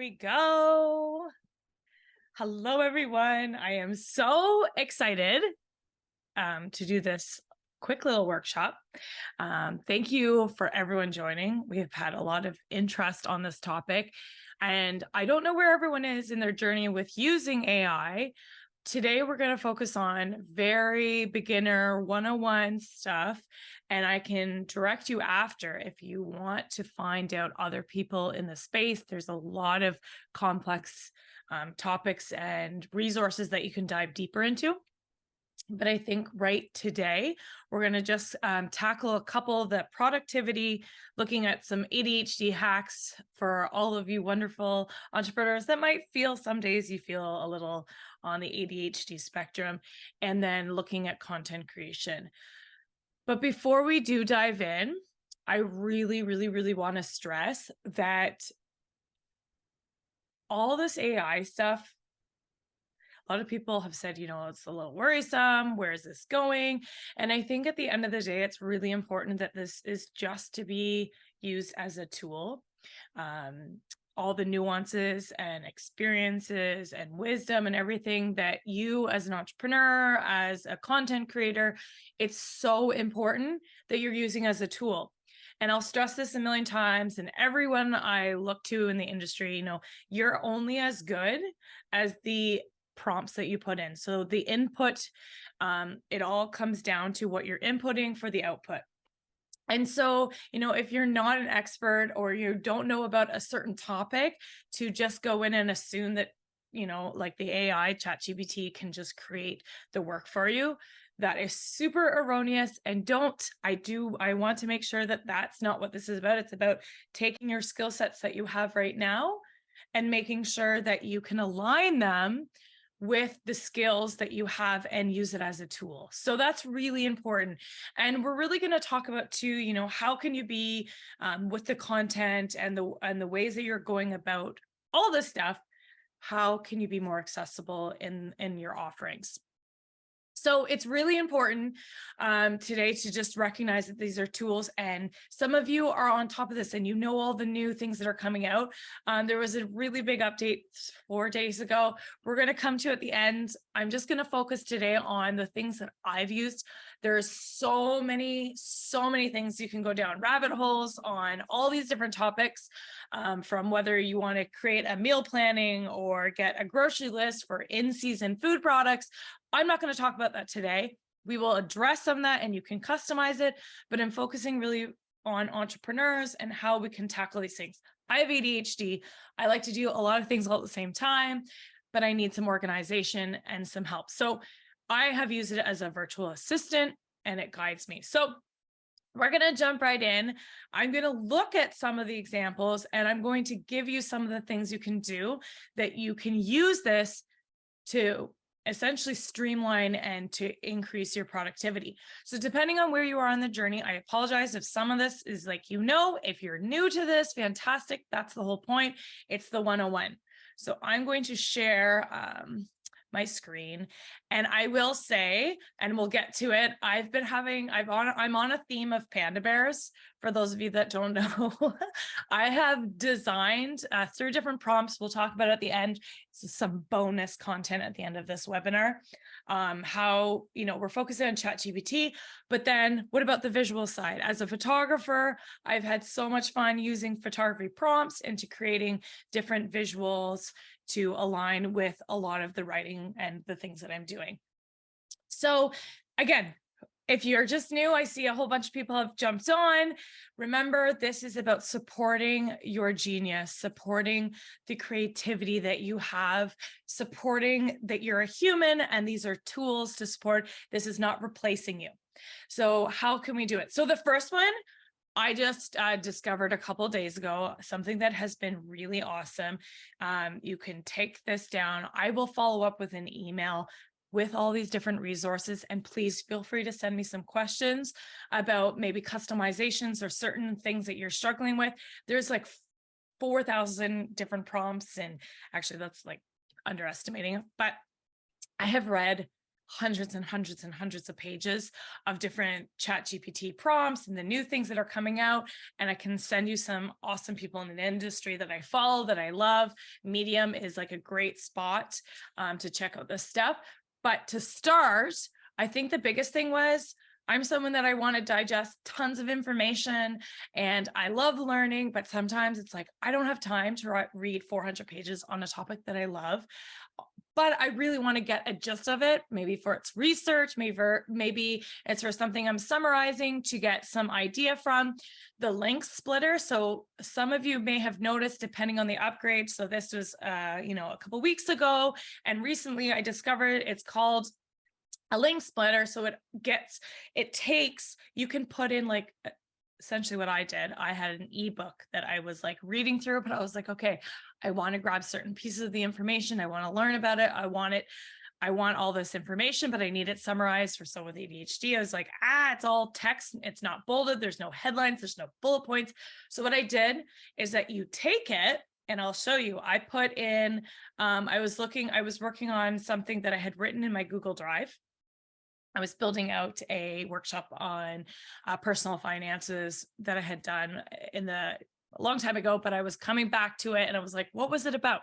We go. Hello, everyone. I am so excited to do this quick little workshop. Thank you for everyone joining. We have had a lot of interest on this topic, and I don't know where everyone is in their journey with using AI. Today, we're going to focus on very beginner 101 stuff, and I can direct you after if you want to find out other people in the space. There's a lot of complex topics and resources that you can dive deeper into. But I think right today, we're going to just tackle a couple of the productivity, looking at some ADHD hacks for all of you wonderful entrepreneurs that might feel some days you feel a little on the ADHD spectrum, and then looking at content creation. But before we do dive in, I really want to stress that all this AI stuff, a lot of people have said, it's a little worrisome. Where is this going? And I think at the end of the day, it's really important that this is just to be used as a tool. All the nuances and experiences and wisdom and everything that you as an entrepreneur, as a content creator, it's so important that you're using as a tool. And I'll stress this a million times, and everyone I look to in the industry, you're only as good as the prompts that you put in. So the input, it all comes down to what you're inputting for the output. And so, if you're not an expert or you don't know about a certain topic, to just go in and assume that, like the AI ChatGPT can just create the work for you, that is super erroneous. And I want to make sure that that's not what this is about. It's about taking your skill sets that you have right now and making sure that you can align them with the skills that you have and use it as a tool. So that's really important. And we're really going to talk about too, how can you be with the content and the ways that you're going about all this stuff, how can you be more accessible in your offerings? So it's really important today to just recognize that these are tools, and some of you are on top of this and all the new things that are coming out. There was a really big update 4 days ago. We're going to come to at the end. I'm just going to focus today on the things that I've used. There's so many things you can go down rabbit holes on all these different topics, from whether you want to create a meal planning or get a grocery list for in-season food products. I'm not going to talk about that today. We will address some of that and you can customize it, but I'm focusing really on entrepreneurs and how we can tackle these things. I have ADHD. I like to do a lot of things all at the same time, but I need some organization and some help. So I have used it as a virtual assistant and it guides me. So we're going to jump right in. I'm going to look at some of the examples and I'm going to give you some of the things you can do that you can use this to essentially streamline and to increase your productivity. So depending on where you are on the journey, I apologize if some of this is like, if you're new to this, fantastic. That's the whole point. It's the 101. So I'm going to share my screen, and I will say, and we'll get to it, I'm on a theme of panda bears. For those of you that don't know, I have designed through different prompts. We'll talk about it at the end. Some bonus content at the end of this webinar. How, we're focusing on ChatGPT, but then what about the visual side? As a photographer, I've had so much fun using photography prompts into creating different visuals to align with a lot of the writing and the things that I'm doing. So again, if you're just new, I see a whole bunch of people have jumped on. Remember, this is about supporting your genius, supporting the creativity that you have, supporting that you're a human, and these are tools to support. This is not replacing you. So how can we do it? So the first one, I just discovered a couple of days ago, something that has been really awesome. You can take this down. I will follow up with an email with all these different resources, and please feel free to send me some questions about maybe customizations or certain things that you're struggling with. There's like 4,000 different prompts, and actually that's like underestimating, but I have read hundreds and hundreds and hundreds of pages of different ChatGPT prompts and the new things that are coming out. And I can send you some awesome people in the industry that I follow, that I love. Medium is like a great spot to check out this stuff. But to start, I think the biggest thing was, I'm someone that I want to digest tons of information and I love learning, but sometimes it's like, I don't have time to read 400 pages on a topic that I love, but I really want to get a gist of it, maybe for its research, maybe it's for something I'm summarizing to get some idea from. The link splitter. So some of you may have noticed, depending on the upgrade. So this was, a couple weeks ago, and recently I discovered it's called a link splitter. So you can put in like essentially what I did. I had an ebook that I was like reading through, but I was like, okay, I want to grab certain pieces of the information. I want to learn about it. I want all this information, but I need it summarized for someone with ADHD. I was like, it's all text. It's not bolded. There's no headlines. There's no bullet points. So what I did is that you take it, and I'll show you. I put in, I was working on something that I had written in my Google Drive. I was building out a workshop on personal finances that I had done a long time ago, but I was coming back to it and I was like, what was it about?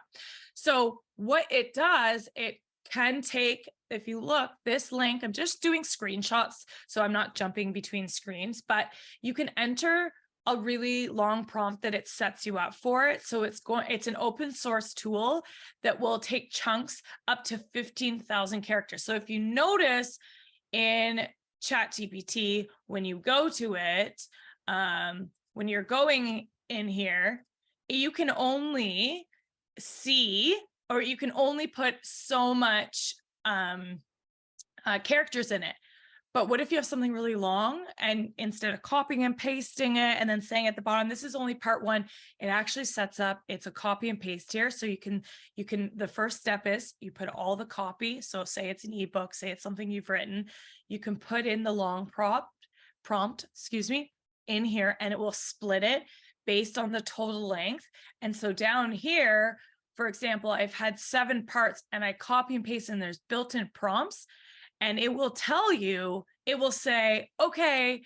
So what it does, it can take, if you look, this link, I'm just doing screenshots, so I'm not jumping between screens, but you can enter a really long prompt that it sets you up for it. So it's an open source tool that will take chunks up to 15,000 characters. So if you notice, in ChatGPT, when you go to it, when you're going in here, you can only see, or you can only put so much characters in it. But what if you have something really long, and instead of copying and pasting it and then saying at the bottom, this is only part one, it actually sets up, it's a copy and paste here. So you can, the first step is you put all the copy. So say it's an ebook, say it's something you've written, you can put in the long prompt, in here, and it will split it based on the total length. And so down here, for example, I've had 7 parts and I copy and paste, and there's built-in prompts. And it will tell you, it will say, okay,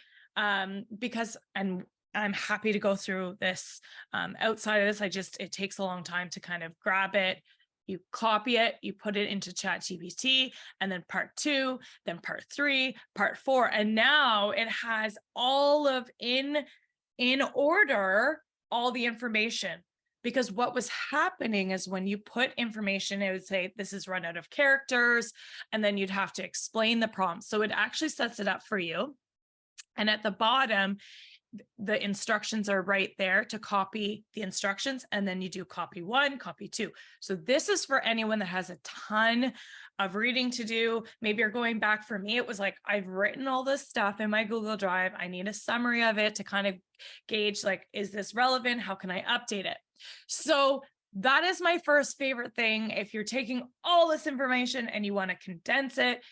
because, and I'm happy to go through this outside of this. It takes a long time to kind of grab it. You copy it, you put it into ChatGPT, and then part 2, then part 3, part 4. And now it has all of in order, all the information. Because what was happening is when you put information, it would say, this is run out of characters, and then you'd have to explain the prompt. So it actually sets it up for you. And at the bottom, the instructions are right there to copy the instructions. And then you do copy 1, copy 2. So this is for anyone that has a ton of reading to do. Maybe you're going back. For me, it was like, I've written all this stuff in my Google Drive. I need a summary of it to kind of gauge, like, is this relevant? How can I update it? So that is my first favorite thing. If you're taking all this information and you want to condense it,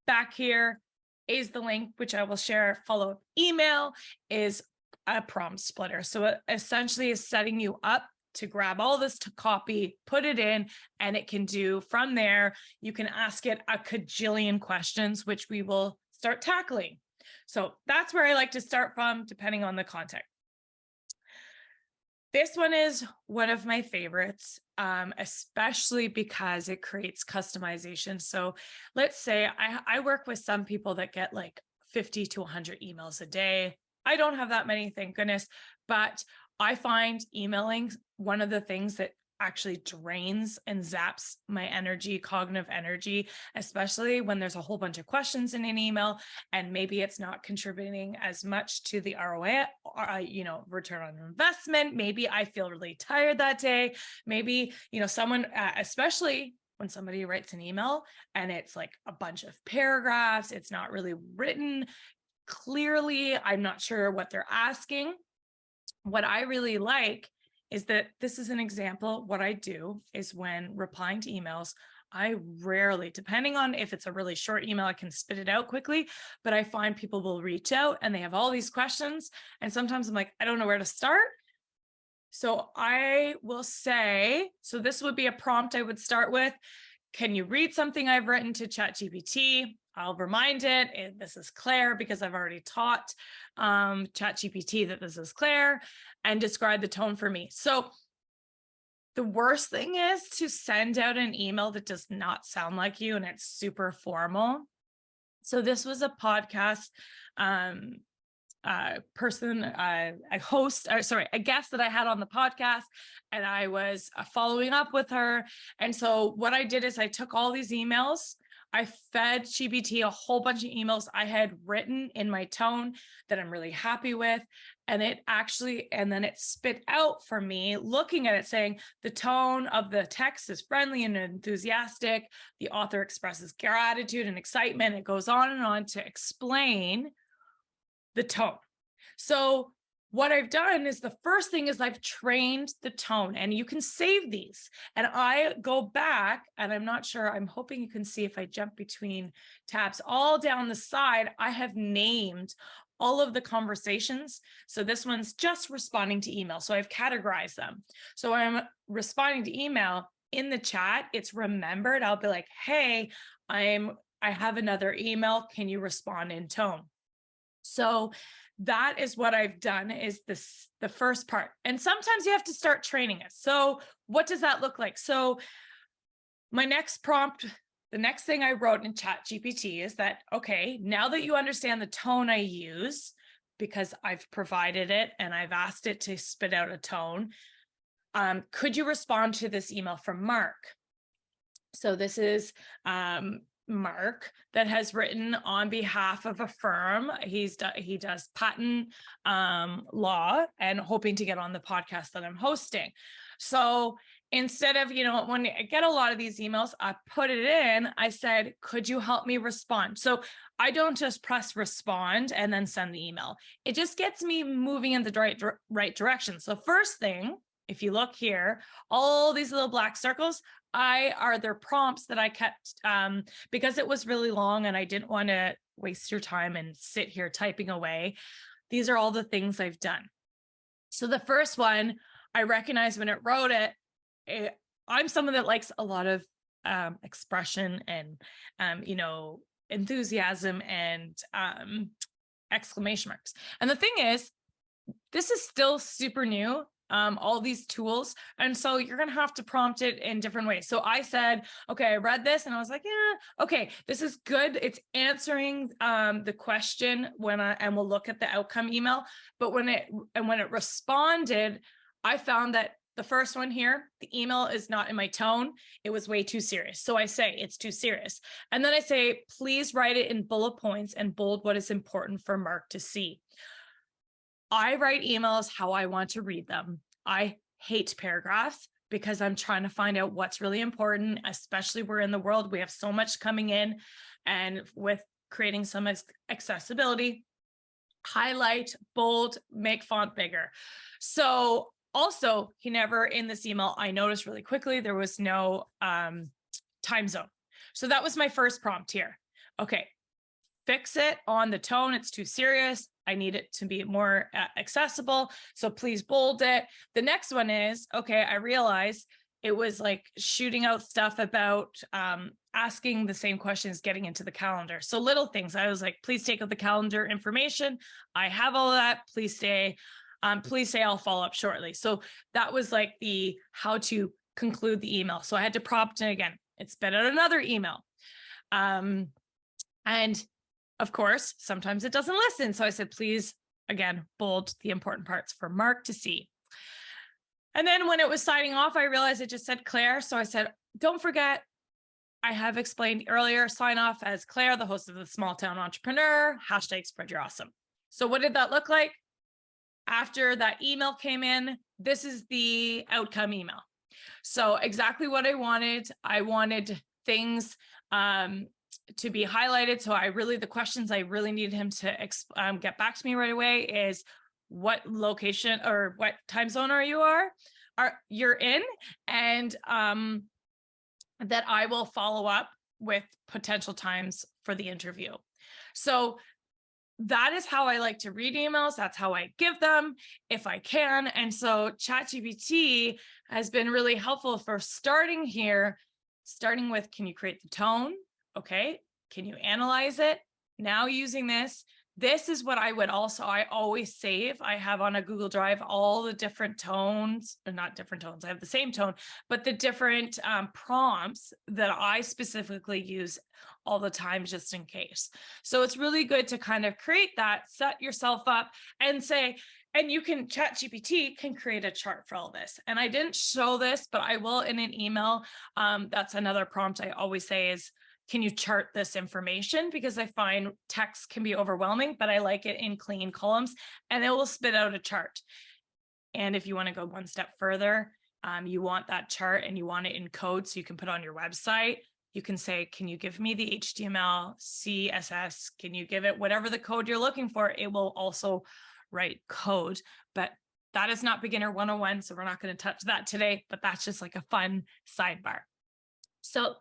back here is the link, which I will share. Follow-up email is a prompt splitter. So it essentially is setting you up to grab all this, to copy, put it in, and it can do from there. You can ask it a cajillion questions, which we will start tackling. So that's where I like to start from, depending on the context. This one is one of my favorites, especially because it creates customization. So let's say I work with some people that get like 50 to 100 emails a day. I don't have that many, thank goodness, but I find emailing one of the things that actually drains and zaps my energy, cognitive energy, especially when there's a whole bunch of questions in an email and maybe it's not contributing as much to the ROI, return on investment. Maybe I feel really tired that day. Maybe, someone, especially when somebody writes an email and it's like a bunch of paragraphs, it's not really written clearly. I'm not sure what they're asking. What I really like is that this is an example. What I do is when replying to emails, I rarely, depending on if it's a really short email, I can spit it out quickly, but I find people will reach out and they have all these questions. And sometimes I'm like, I don't know where to start. So I will say, so this would be a prompt I would start with. can you read something I've written to ChatGPT? I'll remind it, this is Claire, because I've already taught ChatGPT that this is Claire, and describe the tone for me. So the worst thing is to send out an email that does not sound like you and it's super formal. So this was a podcast person, a guest that I had on the podcast, and I was following up with her. And so what I did is I took all these emails, I fed GPT a whole bunch of emails I had written in my tone that I'm really happy with. And then it spit out for me, looking at it, saying the tone of the text is friendly and enthusiastic. The author expresses gratitude and excitement. It goes on and on to explain the tone. So what I've done is, the first thing is I've trained the tone, and you can save these. And I go back, and I'm not sure, I'm hoping you can see if I jump between tabs, all down the side, I have named all of the conversations. So this one's just responding to email. So I've categorized them. So I'm responding to email in the chat. It's remembered. I'll be like, hey, I have another email. Can you respond in tone? So that is what I've done, is the first part. And sometimes you have to start training it. So what does that look like? So my next prompt, the next thing I wrote in ChatGPT is that, okay, now that you understand the tone I use, because I've provided it and I've asked it to spit out a tone, could you respond to this email from Mark? So this is Mark that has written on behalf of a firm. He does patent law, and hoping to get on the podcast that I'm hosting. So instead of, when I get a lot of these emails, I put it in, I said, could you help me respond? So I don't just press respond and then send the email. It just gets me moving in the right direction. So first thing, if you look here, all these little black circles are their prompts that I kept because it was really long and I didn't want to waste your time and sit here typing away. These are all the things I've done. So the first one, I recognized when it wrote it, I'm someone that likes a lot of expression and, enthusiasm and exclamation marks. And the thing is, this is still super new. All these tools. And so you're going to have to prompt it in different ways. So I said, okay, I read this and I was like, yeah, okay, this is good. It's answering the question and we'll look at the outcome email. But when it responded, I found that the first one here, the email is not in my tone. It was way too serious. So I say it's too serious. And then I say, please write it in bullet points and bold what is important for Mark to see. I write emails how I want to read them. I hate paragraphs because I'm trying to find out what's really important, especially we're in the world, we have so much coming in, and with creating some accessibility, highlight, bold, make font bigger. So also, he never, in this email, I noticed really quickly, there was no time zone. So that was my first prompt here. Okay, fix it on the tone. It's too serious. I need it to be more accessible. So please bold it. The next one is, okay, I realized it was like shooting out stuff about asking the same questions, getting into the calendar. So little things. I was like, please take out the calendar information. I have all of that. Please say I'll follow up shortly. So that was like the how to conclude the email. So I had to prompt it again. It spit out another email. And of course, sometimes it doesn't listen. So I said, please, again, bold the important parts for Mark to see. And then when it was signing off, I realized it just said Claire. So I said, don't forget, I have explained earlier, sign off as Claire, the host of the Small Town Entrepreneur, #SpreadYourAwesome. So what did that look like? After that email came in, this is the outcome email. So exactly what I wanted things to be highlighted. So the questions I really needed him to get back to me right away is, what location or what time zone you're in, and that I will follow up with potential times for the interview. So that is how I like to read emails. That's how I give them if I can. And so ChatGPT has been really helpful for starting here starting with, can you create the tone? Okay. Can you analyze it? Now using this is what I always save. I have on a Google Drive all the different tones, or not different tones. I have the same tone, but the different prompts that I specifically use all the time, just in case. So it's really good to kind of create that, set yourself up and say, and you can, ChatGPT can create a chart for all this. And I didn't show this, but I will in an email. That's another prompt I always say is, can you chart this information? Because I find text can be overwhelming, but I like it in clean columns and it will spit out a chart. And if you want to go one step further, you want that chart and you want it in code so you can put it on your website. You can say, can you give me the HTML, CSS? Can you give it whatever the code you're looking for? It will also write code, but that is not beginner 101. So we're not going to touch that today, but that's just like a fun sidebar. So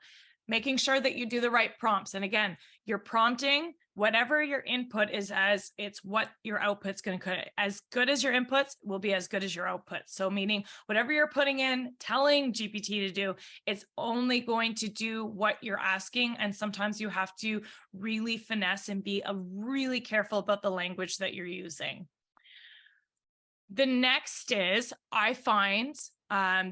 making sure that you do the right prompts. And again, you're prompting whatever your input is, as it's what your output's going to, as good as your inputs will be as good as your output. So meaning whatever you're putting in, telling GPT to do, it's only going to do what you're asking. And sometimes you have to really finesse and be really careful about the language that you're using. The next is, I find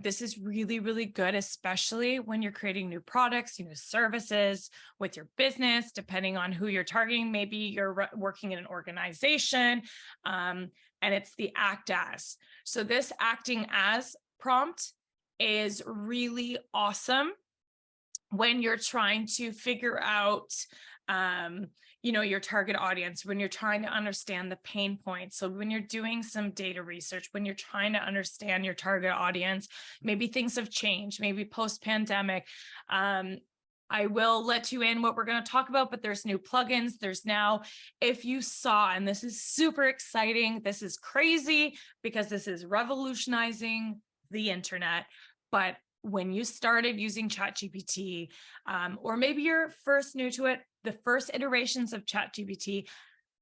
this is really, really good, especially when you're creating new products, new services with your business, depending on who you're targeting. Maybe you're working in an organization and it's the act as. So this acting as prompt is really awesome when you're trying to figure out your target audience, when you're trying to understand the pain points. So when you're doing some data research, when you're trying to understand your target audience, maybe things have changed, maybe post-pandemic. I will let you in what we're going to talk about, but there's new plugins. There's now, if you saw, and this is super exciting, this is crazy because this is revolutionizing the internet, but when you started using ChatGPT, or maybe you're first new to it, the first iterations of ChatGPT,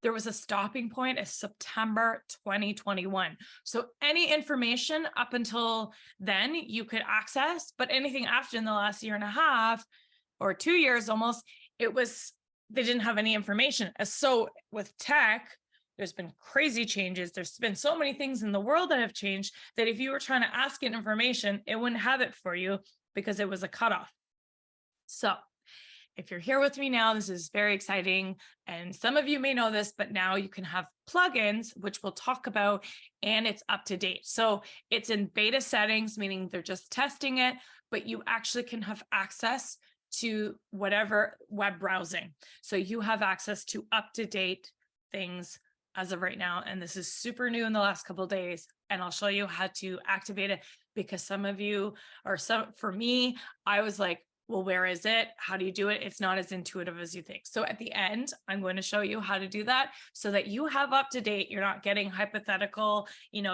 there was a stopping point of September 2021. So any information up until then you could access, but anything after in the last year and a half or 2 years almost, they didn't have any information. So with tech, there's been crazy changes. There's been so many things in the world that have changed that if you were trying to ask it information, it wouldn't have it for you because it was a cutoff. So if you're here with me now, this is very exciting. And some of you may know this, but now you can have plugins, which we'll talk about, and it's up to date. So it's in beta settings, meaning they're just testing it, but you actually can have access to whatever web browsing. So you have access to up-to-date things as of right now. And this is super new in the last couple of days. And I'll show you how to activate it, because some of you, or for me, I was like, well, where is it? How do you do it? It's not as intuitive as you think. So at the end, I'm going to show you how to do that so that you have up to date. You're not getting hypothetical,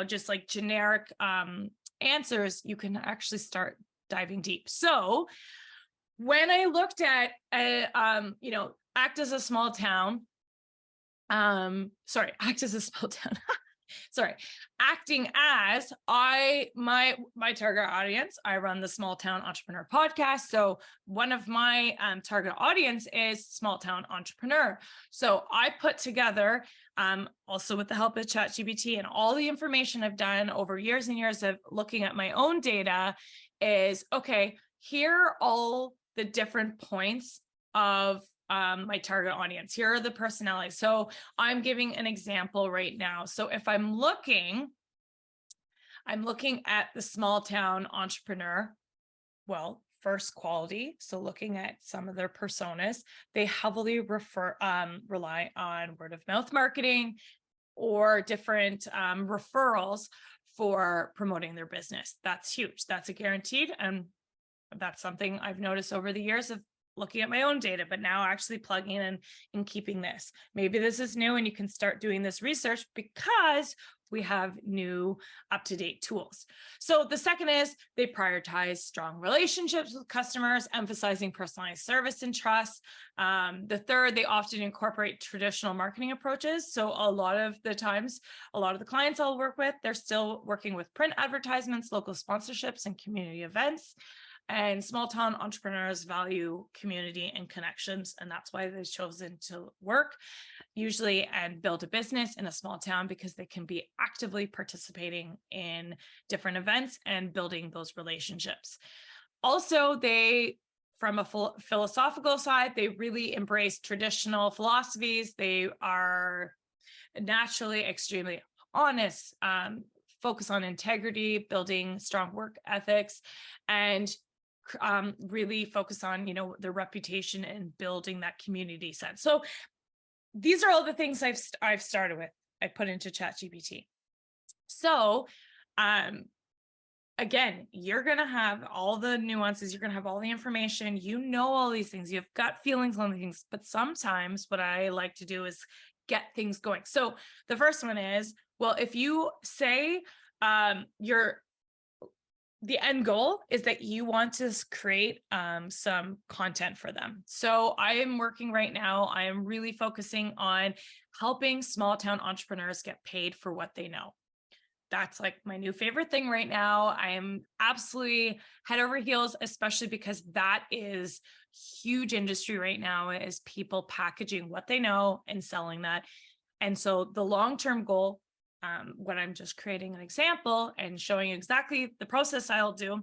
just like generic answers. You can actually start diving deep. So when I looked at, act as a small town, act as a small town. Acting as my target audience, I run the Small Town Entrepreneur podcast. So one of my target audience is small town entrepreneur. So I put together, also with the help of ChatGPT and all the information I've done over years and years of looking at my own data, is okay, here are all the different points of my target audience. Here are the personalities. So I'm giving an example right now. So if I'm looking at the small town entrepreneur, well, first quality. So looking at some of their personas, they heavily rely on word of mouth marketing or different referrals for promoting their business. That's huge. That's a guaranteed. And that's something I've noticed over the years of looking at my own data, but now actually plugging in and keeping this. Maybe this is new and you can start doing this research because we have new up-to-date tools. So the second is they prioritize strong relationships with customers, emphasizing personalized service and trust. The third, they often incorporate traditional marketing approaches. So a lot of the times, a lot of the clients I'll work with, they're still working with print advertisements, local sponsorships, and community events. And small town entrepreneurs value community and connections. And that's why they've chosen to work usually and build a business in a small town, because they can be actively participating in different events and building those relationships. Also, they, from a philosophical side, they really embrace traditional philosophies. They are naturally extremely honest, focus on integrity, building strong work ethics, and really focus on, their reputation and building that community sense. So these are all the things I've started with. I put into ChatGPT. So again, you're going to have all the nuances. You're going to have all the information. All these things. You have gut feelings on things. But sometimes what I like to do is get things going. So the first one is, well, if you say the end goal is that you want to create some content for them. So I am working right now. I am really focusing on helping small town entrepreneurs get paid for what they know. That's like my new favorite thing right now. I am absolutely head over heels, especially because that is huge industry right now, is people packaging what they know and selling that. And so the long-term goal, when I'm just creating an example and showing exactly the process I'll do,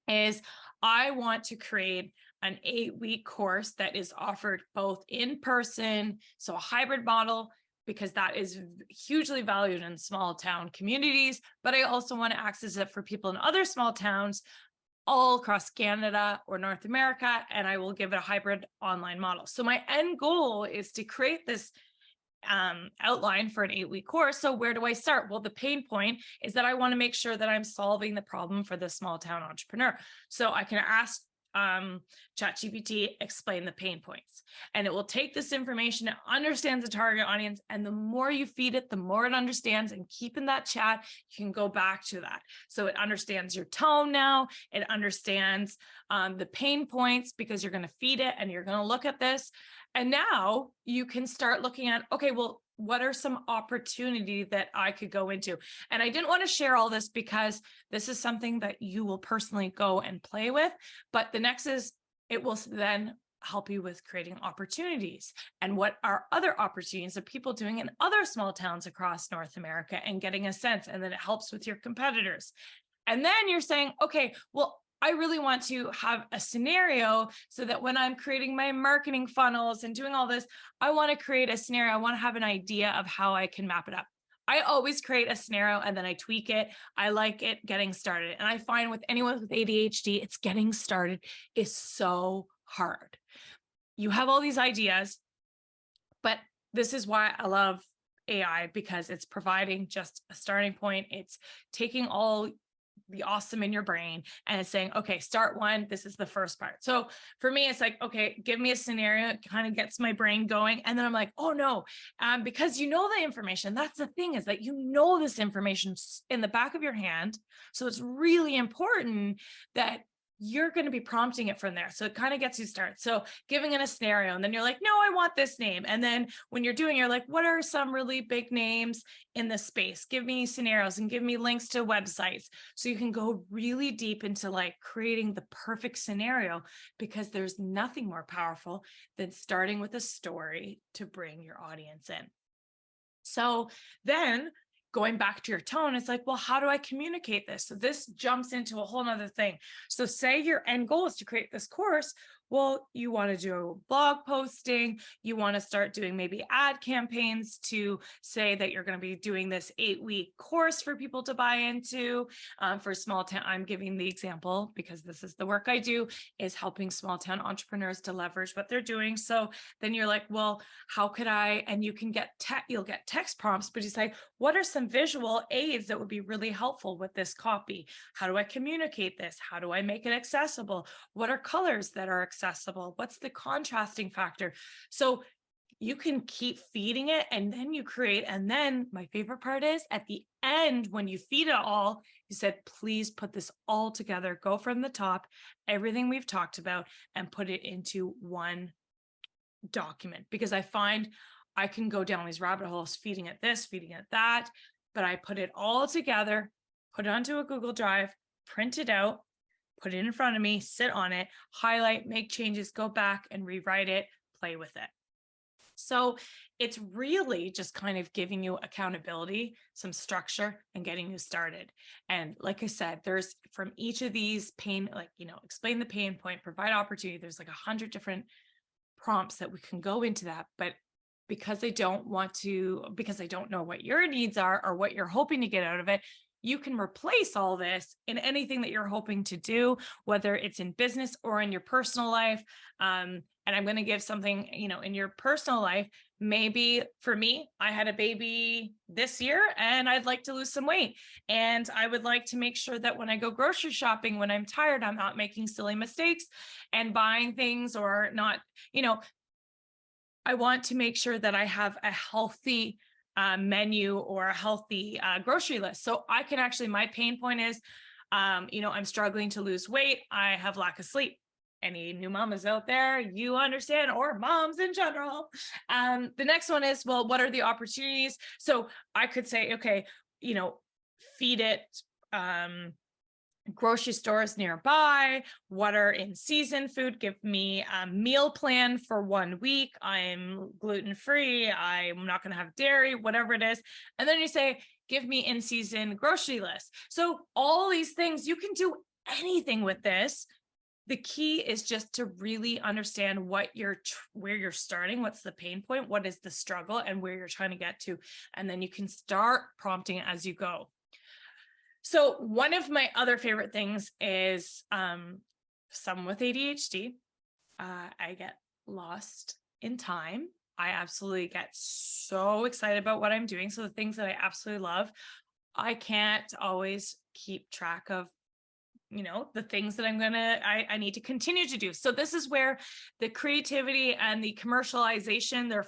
is I want to create an 8-week course that is offered both in person, so a hybrid model, because that is hugely valued in small town communities, but I also want to access it for people in other small towns all across Canada or North America, and I will give it a hybrid online model. So my end goal is to create this outline for an 8-week course. So where do I start? Well, the pain point is that I want to make sure that I'm solving the problem for the small town entrepreneur. So I can ask ChatGPT, explain the pain points, and it will take this information. It understands the target audience, and the more you feed it, the more it understands. And keep in that chat, you can go back to that. So it understands your tone now. It understands the pain points, because you're going to feed it and you're going to look at this. And now you can start looking at, okay, well, what are some opportunities that I could go into? And I didn't want to share all this because this is something that you will personally go and play with. But the next is, it will then help you with creating opportunities. And what are other opportunities that people doing in other small towns across North America, and getting a sense. And then it helps with your competitors. And then you're saying, okay, well, I really want to have a scenario so that when I'm creating my marketing funnels and doing all this, I want to create a scenario. I want to have an idea of how I can map it up. I always create a scenario and then I tweak it. I like it getting started. And I find with anyone with ADHD, it's getting started is so hard. You have all these ideas, but this is why I love AI, because it's providing just a starting point. It's taking all the awesome in your brain and it's saying, okay, start one. This is the first part. So for me, it's like, okay, give me a scenario. It kind of gets my brain going. And then I'm like, oh no, because you know the information. That's the thing, is that you know this information in the back of your hand. So it's really important that you're going to be prompting it from there. So it kind of gets you started. So giving it a scenario, and then you're like, no, I want this name. And then when you're doing, you're like, what are some really big names in this space? Give me scenarios and give me links to websites. So you can go really deep into like creating the perfect scenario, because there's nothing more powerful than starting with a story to bring your audience in. So then going back to your tone, it's like, well, how do I communicate this? So this jumps into a whole nother thing. So say your end goal is to create this course. Well, you want to do blog posting. You want to start doing maybe ad campaigns to say that you're going to be doing this 8-week course for people to buy into. For small town, I'm giving the example because this is the work I do, is helping small town entrepreneurs to leverage what they're doing. So then you're like, well, how could I? And you can get you'll get text prompts, but you say, what are some visual aids that would be really helpful with this copy? How do I communicate this? How do I make it accessible? What are colors that are accessible? What's the contrasting factor? So you can keep feeding it, and then you create. And then my favorite part is at the end, when you feed it all, you said, please put this all together, go from the top, everything we've talked about, and put it into one document. Because I find I can go down these rabbit holes, feeding it this, feeding it that, but I put it all together, put it onto a Google Drive, print it out, put it in front of me, sit on it, highlight, make changes, go back and rewrite it, play with it. So it's really just kind of giving you accountability, some structure, and getting you started. And like I said, there's from each of these pain, like, explain the pain point, provide opportunity. There's like 100 different prompts that we can go into that. But because I don't know what your needs are or what you're hoping to get out of it, you can replace all this in anything that you're hoping to do, whether it's in business or in your personal life. And I'm going to give something, in your personal life. Maybe for me, I had a baby this year and I'd like to lose some weight. And I would like to make sure that when I go grocery shopping, when I'm tired, I'm not making silly mistakes and buying things or not, I want to make sure that I have a healthy menu or a healthy grocery list. So I can actually, my pain point is, I'm struggling to lose weight. I have lack of sleep. Any new mamas out there, you understand, or moms in general. The next one is, well, what are the opportunities? So I could say, okay, feed it, grocery stores nearby, what are in season food, give me a meal plan for 1 week. I'm gluten-free, I'm not going to have dairy, whatever it is. And then you say, give me in season grocery list. So all these things, you can do anything with this. The key is just to really understand where you're starting, what's the pain point, what is the struggle, and where you're trying to get to. And then you can start prompting as you go. So one of my other favorite things is someone with ADHD. I get lost in time. I absolutely get so excited about what I'm doing. So the things that I absolutely love, I can't always keep track of, the things that I need to continue to do. So this is where the creativity and the commercialization, they're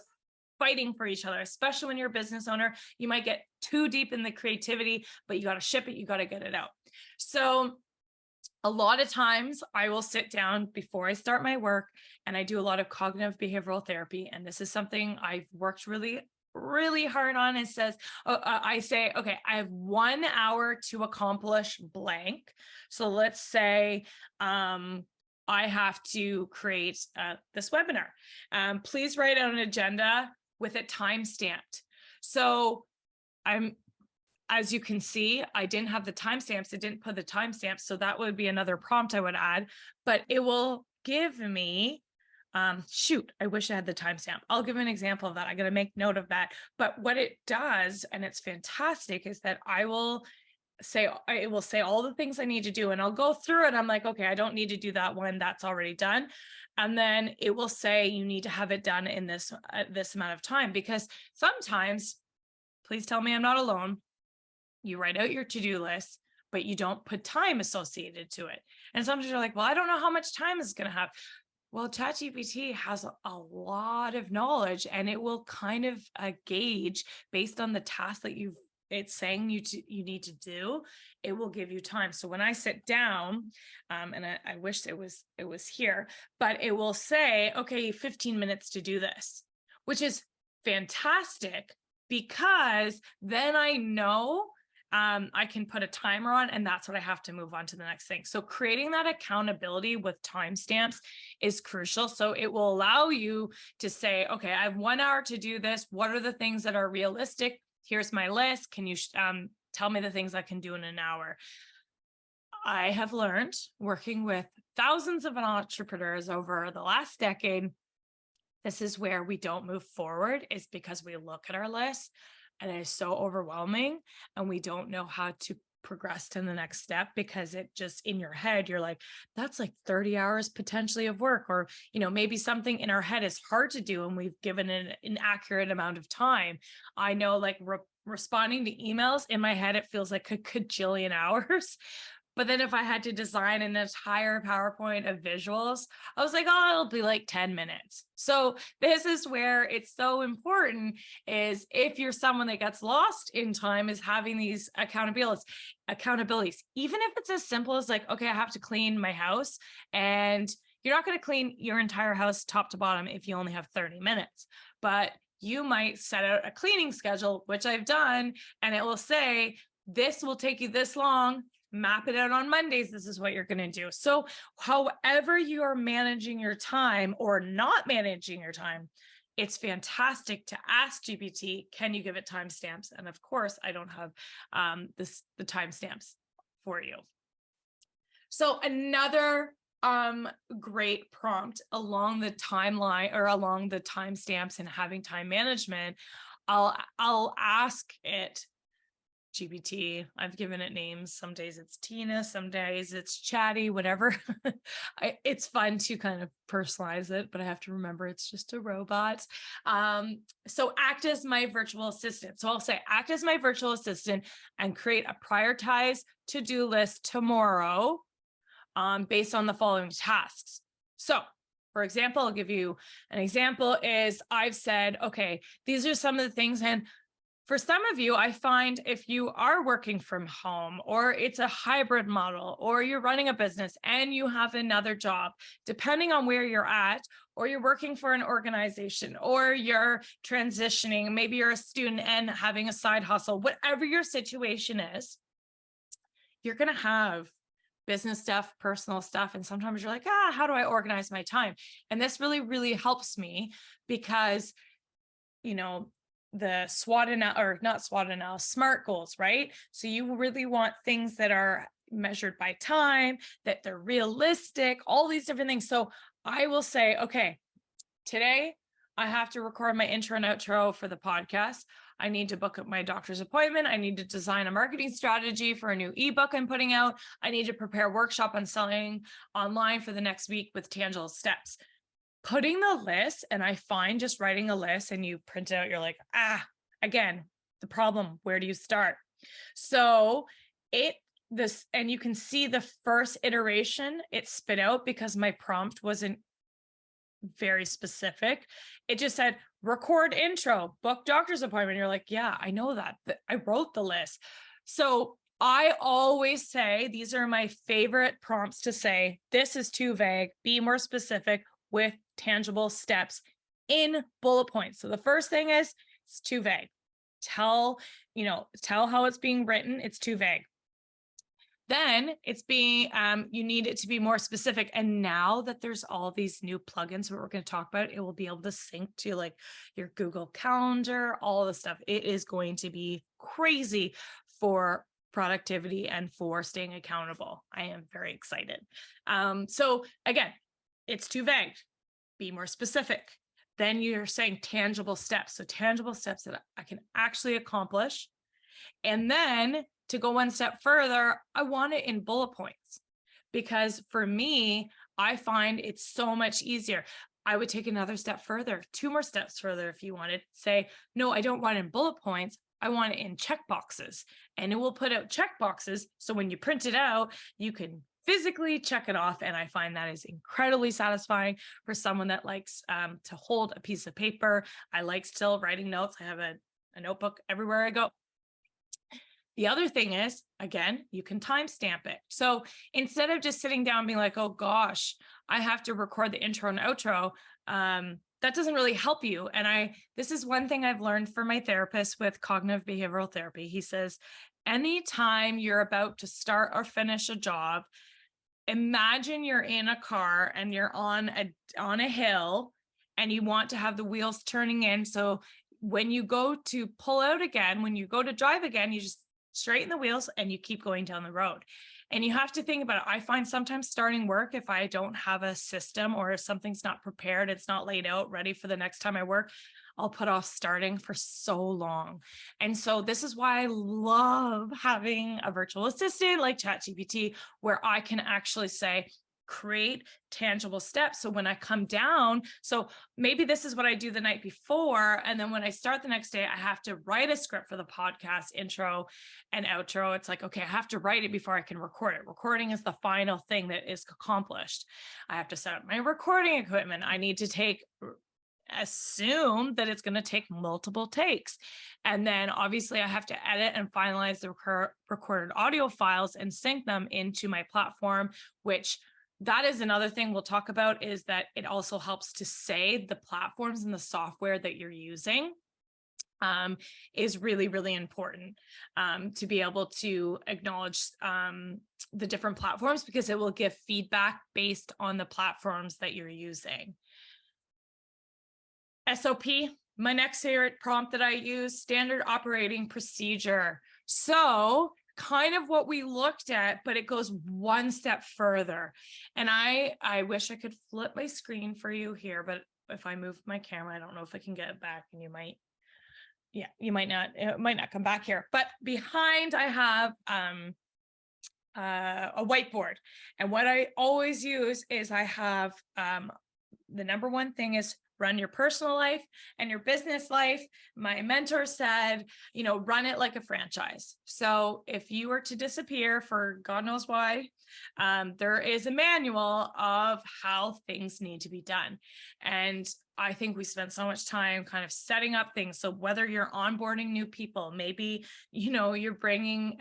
fighting for each other, especially when you're a business owner. You might get too deep in the creativity, but you got to ship it, you got to get it out. So a lot of times I will sit down before I start my work and I do a lot of cognitive behavioral therapy. And this is something I've worked really hard on. It says, I say, okay, I have 1 hour to accomplish blank. So let's say, I have to create this webinar. Please write out an agenda with it time stamped. So as you can see, I didn't have the timestamps. It didn't put the timestamps. So that would be another prompt I would add, but it will give me, shoot, I wish I had the timestamp. I'll give an example of that. I'm going to make note of that. But what it does, and it's fantastic, is that it will say all the things I need to do, and I'll go through it. I'm like, okay, I don't need to do that one. That's already done. And then it will say, you need to have it done in this amount of time, because sometimes, please tell me I'm not alone, you write out your to-do list, but you don't put time associated to it. And sometimes you're like, well, I don't know how much time it's going to have. Well, ChatGPT has a lot of knowledge, and it will kind of gauge based on the task that it's saying you need to do. It will give you time. So when I sit down, and I wish it was here, but it will say, okay, 15 minutes to do this, which is fantastic, because then I know I can put a timer on, and that's what I have to move on to the next thing. So creating that accountability with timestamps is crucial. So it will allow you to say, okay, I have 1 hour to do this. What are the things that are realistic? Here's my list. Can you tell me the things I can do in an hour? I have learned, working with thousands of entrepreneurs over the last decade, this is where we don't move forward, is because we look at our list and it is so overwhelming, and we don't know how to progress to the next step, because it just, in your head, you're like, that's like 30 hours potentially of work, or, maybe something in our head is hard to do and we've given an inaccurate amount of time. I know, like, responding to emails, in my head, it feels like a cajillion hours. But then if I had to design an entire PowerPoint of visuals, I was like, oh, it'll be like 10 minutes. So this is where it's so important, is if you're someone that gets lost in time, is having these accountabilities, even if it's as simple as like, okay, I have to clean my house, and you're not going to clean your entire house top to bottom if you only have 30 minutes, but you might set out a cleaning schedule, which I've done, and it will say, this will take you this long, Map it out on Mondays. This is what you're going to do. So however you are managing your time or not managing your time, it's fantastic to ask GPT, can you give it timestamps? And of course, I don't have the timestamps for you. So another great prompt along the timeline or along the timestamps and having time management, I'll ask it, GPT. I've given it names. Some days it's Tina, some days it's Chatty, whatever. It's fun to kind of personalize it, but I have to remember it's just a robot. So act as my virtual assistant. So I'll say, act as my virtual assistant and create a prioritized to-do list tomorrow based on the following tasks. So for example, I'll give you an example is I've said, okay, these are some of the things. And for some of you, I find if you are working from home or it's a hybrid model or you're running a business and you have another job, depending on where you're at, or you're working for an organization or you're transitioning, maybe you're a student and having a side hustle, whatever your situation is, you're going to have business stuff, personal stuff. And sometimes you're like, how do I organize my time? And this really, really helps me because, the SMART goals, right? So you really want things that are measured by time, that they're realistic, all these different things. So I will say, okay, today I have to record my intro and outro for the podcast. I need to book up my doctor's appointment. I need to design a marketing strategy for a new ebook I'm putting out. I need to prepare a workshop on selling online for the next week with tangible steps. Putting the list, and I find just writing a list and you print it out, you're like, again, the problem, where do you start? So and you can see the first iteration it spit out because my prompt wasn't very specific. It just said, record intro, book doctor's appointment. You're like, yeah, I know that. I wrote the list. So I always say, these are my favorite prompts to say, this is too vague, be more specific with tangible steps in bullet points. So the first thing is it's too vague. Tell how it's being written. It's too vague. Then it's being, you need it to be more specific. And now that there's all these new plugins that we're going to talk about, it will be able to sync to like your Google Calendar, all the stuff. It is going to be crazy for productivity and for staying accountable. I am very excited. So again, it's too vague. Be more specific. Then you're saying tangible steps. So tangible steps that I can actually accomplish. And then to go one step further, I want it in bullet points because for me, I find it's so much easier. I would take another step further, 2 more steps further if you wanted. Say, no, I don't want it in bullet points. I want it in check boxes, and it will put out check boxes. So when you print it out, you can physically check it off. And I find that is incredibly satisfying for someone that likes to hold a piece of paper. I like still writing notes. I have a notebook everywhere I go. The other thing is, again, you can timestamp it. So instead of just sitting down and being like, oh gosh, I have to record the intro and outro, that doesn't really help you. And this is one thing I've learned from my therapist with cognitive behavioral therapy. He says, anytime you're about to start or finish a job, imagine you're in a car and you're on a hill and you want to have the wheels turning in. So when you go to pull out again, when you go to drive again, you just straighten the wheels and you keep going down the road. And you have to think about it. I find sometimes starting work, if I don't have a system or if something's not prepared, it's not laid out, ready for the next time I work, I'll put off starting for so long. And so this is why I love having a virtual assistant like ChatGPT, where I can actually say, create tangible steps. So when I come down, so maybe this is what I do the night before. And then when I start the next day, I have to write a script for the podcast intro and outro. It's like, okay, I have to write it before I can record it. Recording is the final thing that is accomplished. I have to set up my recording equipment. I need to assume that it's going to take multiple takes. And then obviously I have to edit and finalize the recorded audio files and sync them into my platform, which that is another thing we'll talk about, is that it also helps to say the platforms and the software that you're using. is really, really important to be able to acknowledge the different platforms, because it will give feedback based on the platforms that you're using. SOP, my next favorite prompt that I use, standard operating procedure. So kind of what we looked at, but it goes one step further. And I wish I could flip my screen for you here, but if I move my camera, I don't know if I can get it back, and you might, yeah, you might not, it might not come back here. But behind I have a whiteboard. And what I always use is I have the number one thing is run your personal life and your business life. My mentor said, you know, run it like a franchise. So if you were to disappear for God knows why, there is a manual of how things need to be done. And I think we spend so much time kind of setting up things. So whether you're onboarding new people, maybe, you know, you're bringing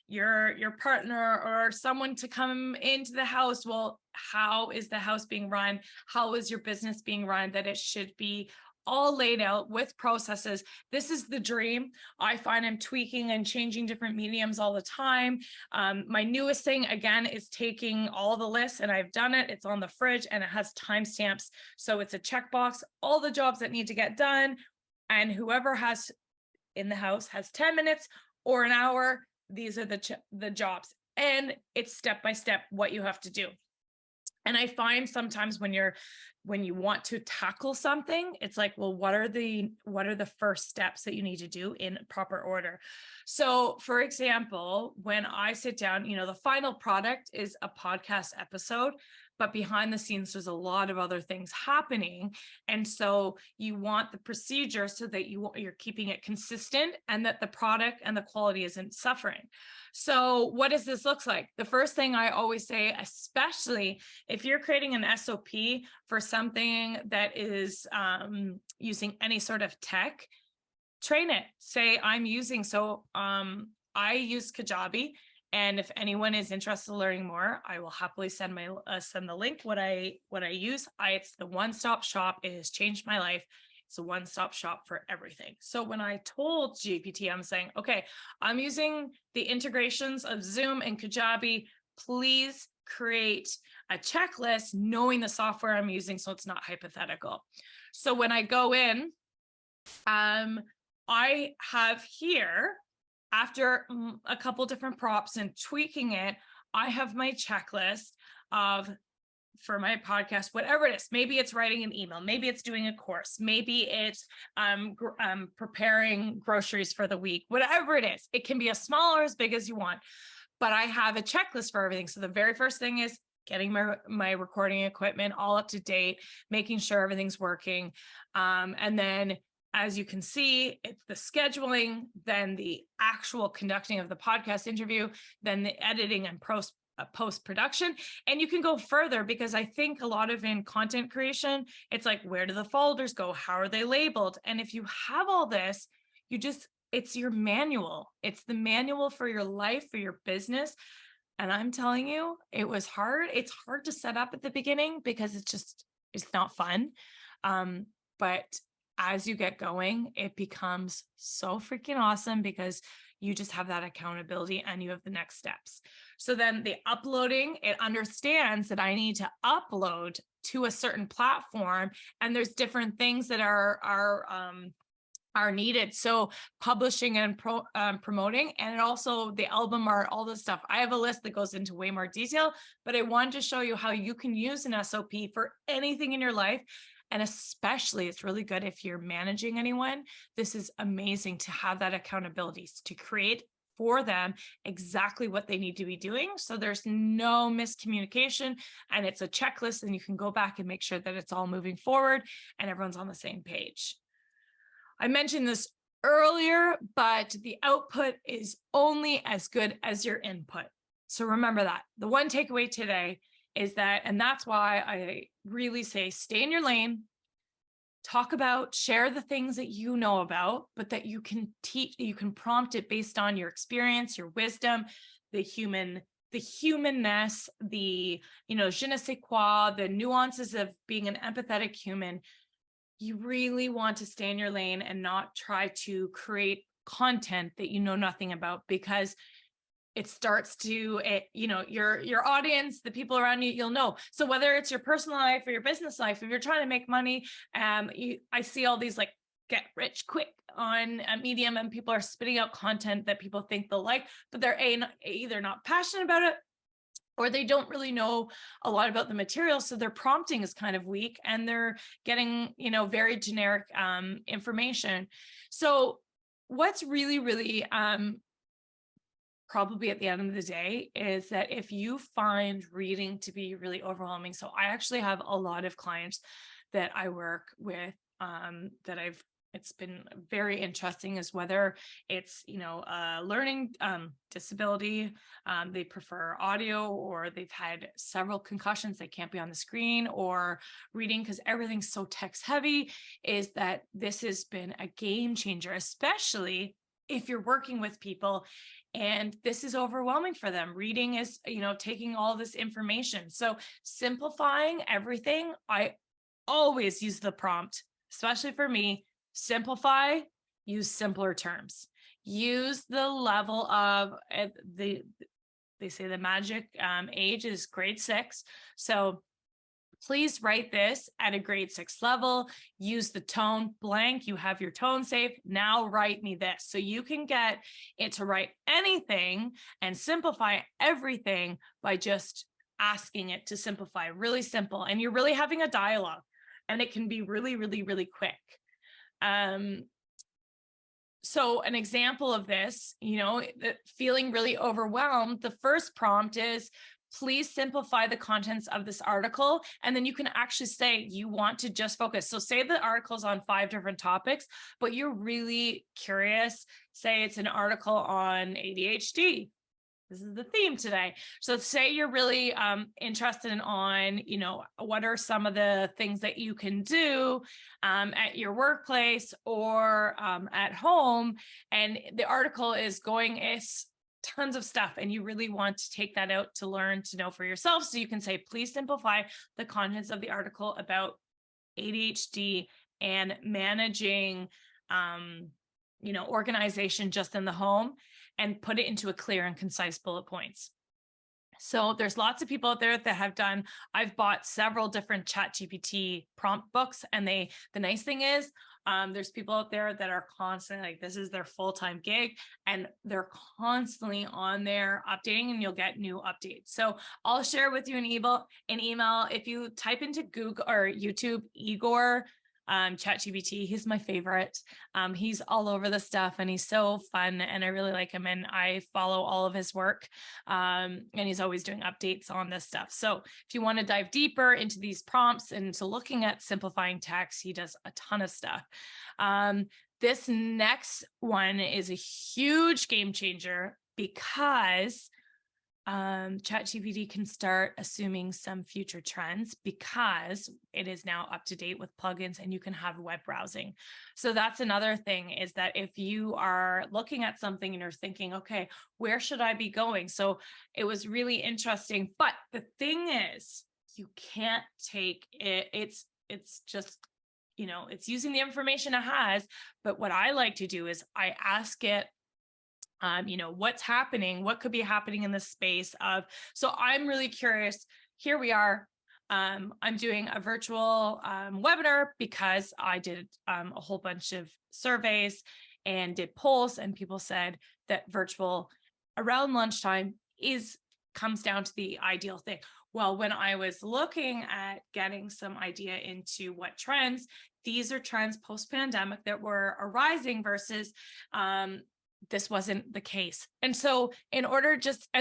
your partner or someone to come into the house. Well, how is the house being run? How is your business being run? That it should be all laid out with processes. This is the dream. I find I'm tweaking and changing different mediums all the time. My newest thing, again, is taking all the lists, and I've done it. It's on the fridge and it has timestamps. So it's a checkbox, all the jobs that need to get done. And whoever has in the house has 10 minutes or an hour. These are the jobs. And it's step by step what you have to do. And I find sometimes when you want to tackle something, it's like, well, what are the first steps that you need to do in proper order? So for example, when I sit down, you know, the final product is a podcast episode, but behind the scenes, there's a lot of other things happening. And so you want the procedure so that you're keeping it consistent and that the product and the quality isn't suffering. So what does this look like? The first thing I always say, especially if you're creating an SOP for something that is using any sort of tech, train it. Say I'm using, I use Kajabi. And if anyone is interested in learning more, I will happily send the link. What I use, it's the one-stop shop. It has changed my life. It's a one-stop shop for everything. So when I told GPT, I'm saying, okay, I'm using the integrations of Zoom and Kajabi. Please create a checklist knowing the software I'm using so it's not hypothetical. So when I go in, I have here, after a couple different prompts and tweaking it, I have my checklist for my podcast, whatever it is. Maybe it's writing an email, maybe it's doing a course, maybe it's preparing groceries for the week, whatever it is. It can be as small or as big as you want, but I have a checklist for everything. So the very first thing is getting my recording equipment all up to date, making sure everything's working. And then, as you can see, it's the scheduling, then the actual conducting of the podcast interview, then the editing and post-production. And you can go further, because I think a lot of in content creation, it's like, where do the folders go? How are they labeled? And if you have all this, it's your manual. It's the manual for your life, for your business. And I'm telling you, it was hard. It's hard to set up at the beginning because it's not fun. But as you get going, it becomes so freaking awesome, because you just have that accountability and you have the next steps. So then the uploading, it understands that I need to upload to a certain platform, and there's different things that are needed. So publishing and promoting, and also the album art, all this stuff. I have a list that goes into way more detail, but I wanted to show you how you can use an SOP for anything in your life. And especially, it's really good if you're managing anyone. This is amazing to have that accountability, to create for them exactly what they need to be doing. So there's no miscommunication, and it's a checklist, and you can go back and make sure that it's all moving forward and everyone's on the same page. I mentioned this earlier, but the output is only as good as your input. So remember that. The one takeaway today is that, and that's why I really say, stay in your lane, share the things that you know about, but that you can teach, you can prompt it based on your experience, your wisdom, the humanness, je ne sais quoi, the nuances of being an empathetic human. you really want to stay in your lane and not try to create content that you know nothing about, because it starts to your audience, the people around you, you'll know. So whether it's your personal life or your business life, if you're trying to make money, I see all these like get rich quick on Medium, and people are spitting out content that people think they'll like, but they're either not passionate about it, or they don't really know a lot about the material, so their prompting is kind of weak, and they're getting very generic information. So what's really probably at the end of the day is that if you find reading to be really overwhelming, so I actually have a lot of clients that I work with that it's been very interesting, is whether it's learning disability, they prefer audio, or they've had several concussions, they can't be on the screen, or reading because everything's so text heavy, is that this has been a game changer, especially if you're working with people and this is overwhelming for them. Reading is taking all this information, so simplifying everything. I always use the prompt, especially for me. Simplify, use simpler terms, use the level of they say the magic age is grade 6. So please write this at a grade 6 level. Use the tone blank. You have your tone saved. Now write me this. So you can get it to write anything and simplify everything by just asking it to simplify. Really simple. And you're really having a dialogue, and it can be really quick. So an example of this, feeling really overwhelmed, the first prompt is, please simplify the contents of this article. And then you can actually say you want to just focus. So say the article's on 5 different topics, but you're really curious. Say it's an article on ADHD. This is the theme today. So say you're really interested on, what are some of the things that you can do at your workplace or at home. And the article is tons of stuff, and you really want to take that out to learn to know for yourself. So you can say, please simplify the contents of the article about ADHD and managing, organization just in the home, and put it into a clear and concise bullet points. So there's lots of people out there that have I've bought several different ChatGPT prompt books, and the nice thing is, there's people out there that are constantly, like, this is their full-time gig, and they're constantly on there updating, and you'll get new updates. So I'll share with you an email. If you type into Google or YouTube, Igor ChatGPT, he's my favorite. He's all over the stuff, and he's so fun, and I really like him, and I follow all of his work, and he's always doing updates on this stuff. So if you want to dive deeper into these prompts and to looking at simplifying text, he does a ton of stuff. This next one is a huge game changer, because ChatGPT can start assuming some future trends, because it is now up to date with plugins, and you can have web browsing. So that's another thing, is that if you are looking at something and you're thinking, okay, where should I be going? So it was really interesting, but the thing is, you can't take it. It's just, it's using the information it has. But what I like to do is I ask it, what's happening, what could be happening in the space of, so I'm really curious. Here we are. I'm doing a virtual webinar because I did a whole bunch of surveys and did polls, and people said that virtual around lunchtime comes down to the ideal thing. Well, when I was looking at getting some idea into what trends, these are trends post-pandemic that were arising versus this wasn't the case. And so and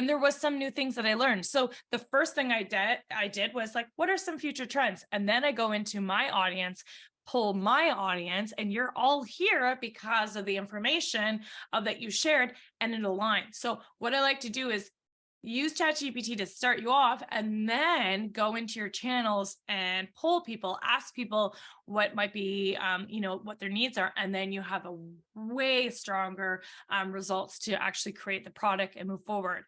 there was some new things that I learned. So the first thing I did was like, what are some future trends? And then I go into my audience, pull my audience, and you're all here because of the information that you shared, and it aligns. So what I like to do is use ChatGPT to start you off, and then go into your channels and poll people, ask people what might be, what their needs are. And then you have a way stronger results to actually create the product and move forward.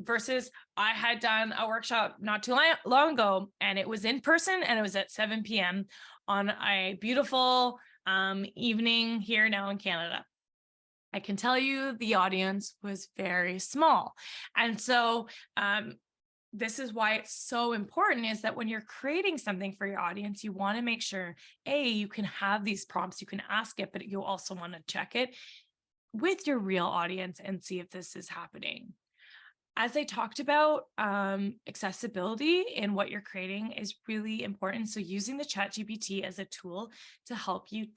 Versus I had done a workshop not too long ago, and it was in person, and it was at 7 p.m. on a beautiful evening here now in Canada. I can tell you the audience was very small. And so this is why it's so important, is that when you're creating something for your audience, you want to make sure, you can have these prompts, you can ask it, but you also want to check it with your real audience and see if this is happening. As I talked about, accessibility in what you're creating is really important. So using the ChatGPT as a tool to help you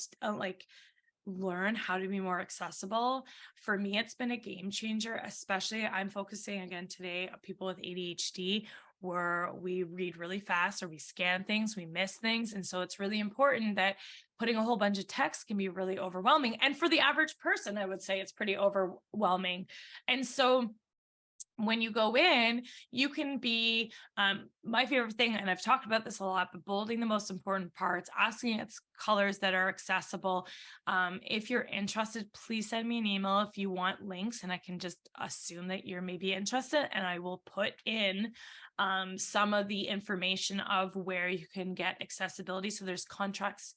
learn how to be more accessible. For me, it's been a game changer, especially I'm focusing again today on people with ADHD, where we read really fast or we scan things, we miss things. And so it's really important that putting a whole bunch of text can be really overwhelming. And for the average person, I would say it's pretty overwhelming. And so when you go in, you can be, my favorite thing, and I've talked about this a lot, but bolding the most important parts, asking its colors that are accessible. If you're interested, please send me an email if you want links, and I can just assume that you're maybe interested, and I will put in some of the information of where you can get accessibility. So there's contrast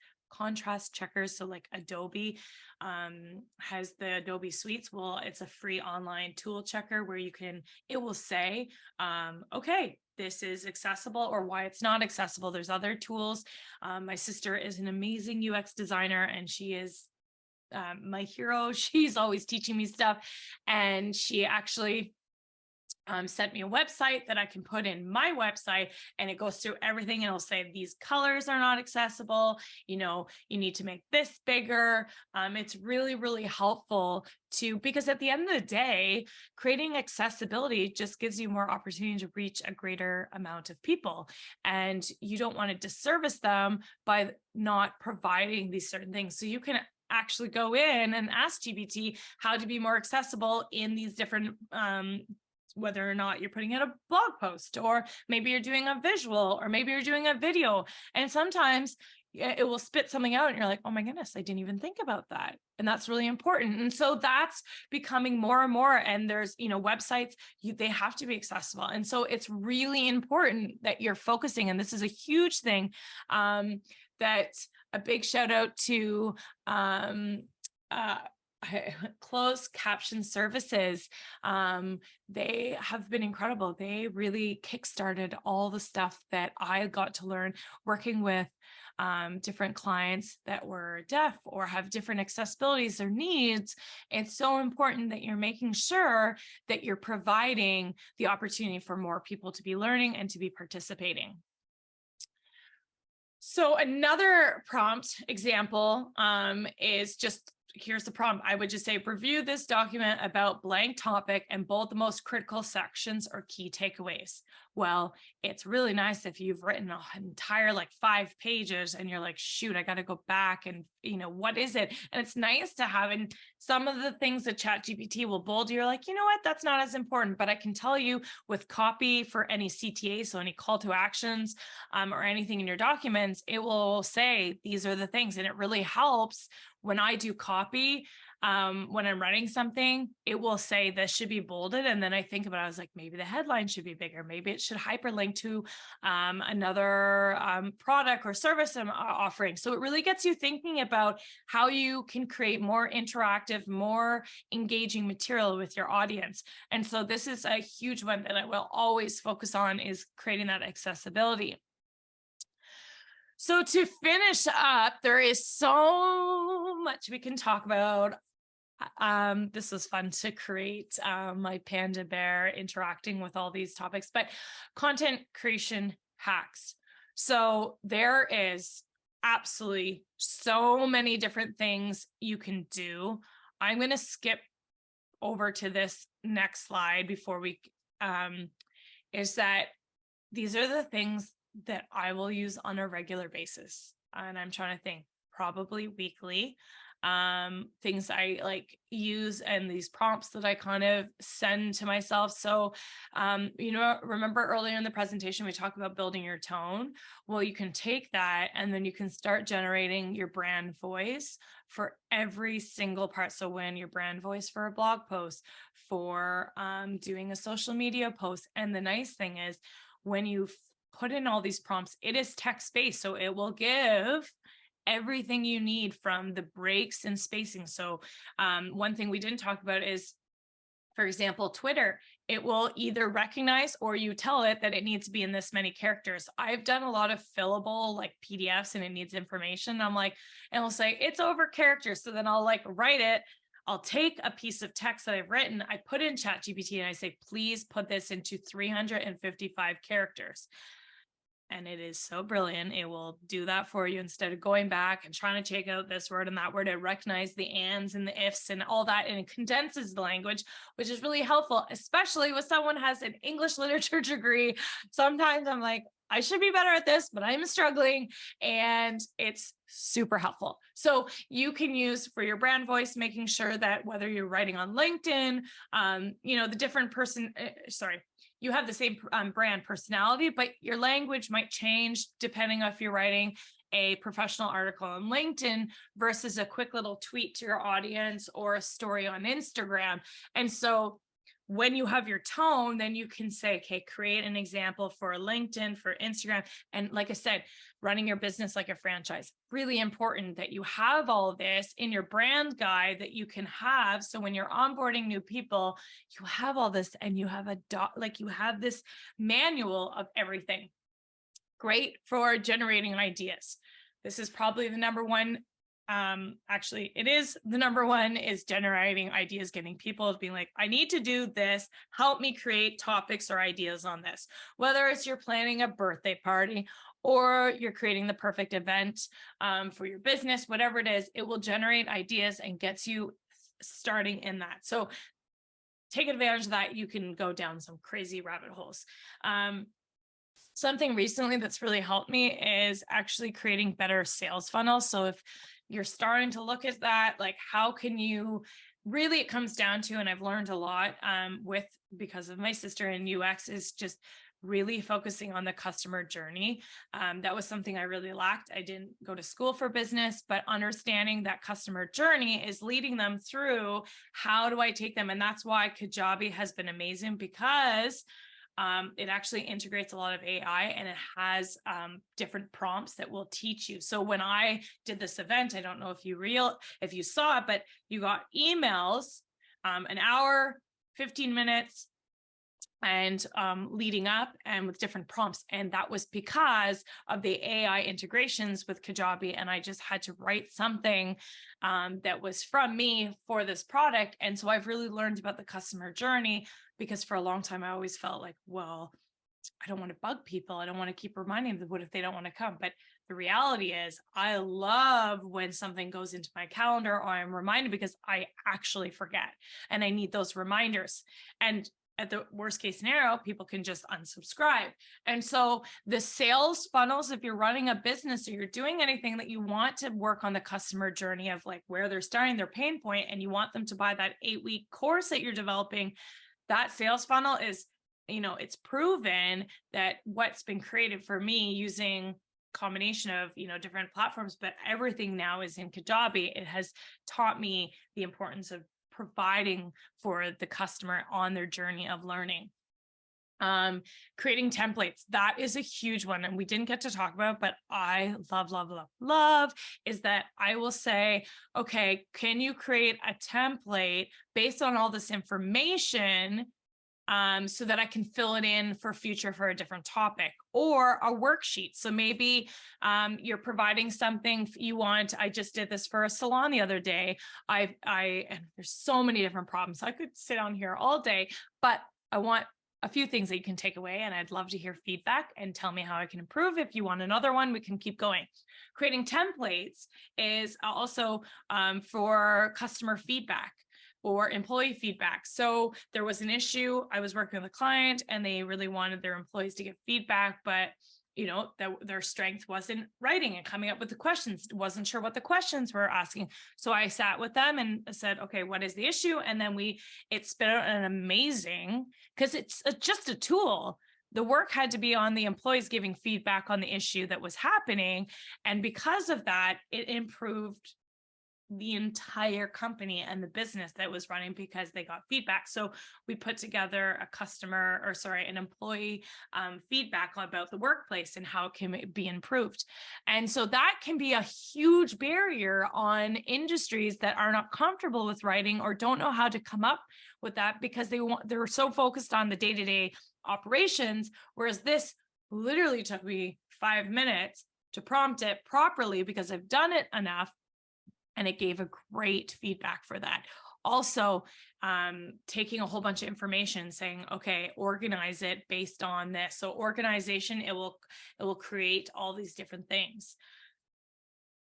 checkers. So like Adobe has the Adobe suites. Well, it's a free online tool checker where it will say, okay, this is accessible, or why it's not accessible. There's other tools. My sister is an amazing UX designer, and she is my hero. She's always teaching me stuff. And she actually sent me a website that I can put in my website, and it goes through everything, and it'll say these colors are not accessible, you need to make this bigger. It's really, really helpful because at the end of the day, creating accessibility just gives you more opportunity to reach a greater amount of people, and you don't want to disservice them by not providing these certain things. So you can actually go in and ask GPT how to be more accessible in these different whether or not you're putting out a blog post, or maybe you're doing a visual, or maybe you're doing a video. And sometimes it will spit something out and you're like, oh my goodness, I didn't even think about that. And that's really important. And so that's becoming more and more. And there's, websites, they have to be accessible. And so it's really important that you're focusing. And this is a huge thing, that a big shout out to closed caption services. They have been incredible. They really kickstarted all the stuff that I got to learn working with different clients that were deaf or have different accessibilities or needs. It's so important that you're making sure that you're providing the opportunity for more people to be learning and to be participating. So another prompt example is just, here's the prompt. I would just say, review this document about blank topic and bold the most critical sections or key takeaways. Well, it's really nice if you've written an entire 5 pages and you're like, shoot, I got to go back and, what is it? And it's nice to have, and some of the things that ChatGPT will bold, you're like, you know what, that's not as important. But I can tell you with copy for any CTA, so any call to actions or anything in your documents, it will say, these are the things. And it really helps when I do copy, when I'm writing something, it will say this should be bolded. And then I think about it, I was like, maybe the headline should be bigger. Maybe it should hyperlink to another product or service I'm offering. So it really gets you thinking about how you can create more interactive, more engaging material with your audience. And so this is a huge one that I will always focus on, is creating that accessibility. So to finish up, there is so much we can talk about. This was fun to create my panda bear interacting with all these topics, but content creation hacks. So there is absolutely so many different things you can do. I'm going to skip over to this next slide before we, is that these are the things that I will use on a regular basis. And I'm trying to think, probably weekly. things I like use, and these prompts that I kind of send to myself. So, remember earlier in the presentation, we talked about building your tone. Well, you can take that and then you can start generating your brand voice for every single part. So when your brand voice for a blog post, for doing a social media post. And the nice thing is when you put in all these prompts, it is text-based. So it will give everything you need from the breaks and spacing. So one thing we didn't talk about is, for example, Twitter, it will either recognize or you tell it that it needs to be in this many characters. I've done a lot of fillable like PDFs and it needs information. I'm like, and it'll say it's over characters. So then I'll like write it. I'll take a piece of text that I've written, I put in ChatGPT and I say, please put this into 355 characters. And it is so brilliant. It will do that for you instead of going back and trying to take out this word and that word. It recognizes the ands and the ifs and all that, and it condenses the language, which is really helpful, especially when someone has an English literature degree. Sometimes I'm like, I should be better at this, but I'm struggling, and it's super helpful. So you can use for your brand voice, making sure that whether you're writing on LinkedIn, the different you have the same brand personality, but your language might change depending on if you're writing a professional article on LinkedIn versus a quick little tweet to your audience or a story on Instagram. And so when you have your tone, then you can say, okay, create an example for LinkedIn, for Instagram. And like I said, running your business like a franchise, really important that you have all of this in your brand guide that you can have. So when you're onboarding new people, you have all this and you have you have this manual of everything. Great for generating ideas. This is probably the number one. Actually, it is the number one, is generating ideas, getting people being like, I need to do this. Help me create topics or ideas on this. Whether it's you're planning a birthday party or you're creating the perfect event for your business, whatever it is, it will generate ideas and gets you starting in that. So take advantage of that. You can go down some crazy rabbit holes. Something recently that's really helped me is actually creating better sales funnels. So if you're starting to look at that, like how can you really, it comes down to, and I've learned a lot because of my sister in UX, is just really focusing on the customer journey. That was something I really lacked. I didn't go to school for business, but understanding that customer journey is leading them through, how do I take them? And that's why Kajabi has been amazing, because it actually integrates a lot of AI, and it has different prompts that will teach you. So when I did this event, I don't know if you saw it, but you got emails, an hour, 15 minutes, and leading up, and with different prompts. And that was because of the AI integrations with Kajabi. And I just had to write something that was from me for this product. And so I've really learned about the customer journey, because for a long time, I always felt like, well, I don't want to bug people. I don't want to keep reminding them, what if they don't want to come? But the reality is, I love when something goes into my calendar or I'm reminded, because I actually forget and I need those reminders. And at the worst case scenario, people can just unsubscribe. And so the sales funnels, if you're running a business or you're doing anything that you want to work on the customer journey of like where they're starting, their pain point, and you want them to buy that 8-week course that you're developing, that sales funnel is, it's proven that what's been created for me using combination of, different platforms, but everything now is in Kajabi. It has taught me the importance of providing for the customer on their journey of learning. Creating templates, that is a huge one, and we didn't get to talk about, but I love is that I will say, okay, can you create a template based on all this information, so that I can fill it in for a different topic, or a worksheet. So maybe you're providing something you want. I just did this for a salon the other day. And there's so many different problems. I could sit on here all day, but I want a few things that you can take away, and I'd love to hear feedback and tell me how I can improve. If you want another one, we can keep going. Creating templates is also for customer feedback or employee feedback. So there was an issue. I was working with a client and they really wanted their employees to get feedback, but that their strength wasn't writing and coming up with the questions, wasn't sure what the questions were asking. So I sat with them and said, okay, what is the issue? And then it spit out an amazing, because it's just a tool. The work had to be on the employees giving feedback on the issue that was happening. And because of that, it improved the entire company and the business that was running because they got feedback. So we put together an employee feedback about the workplace and how it can be improved. And so that can be a huge barrier on industries that are not comfortable with writing or don't know how to come up with that, because they're so focused on the day-to-day operations. Whereas this literally took me 5 minutes to prompt it properly because I've done it enough. And it gave a great feedback for that. Also, taking a whole bunch of information, saying, okay, organize it based on this. So organization, it will create all these different things.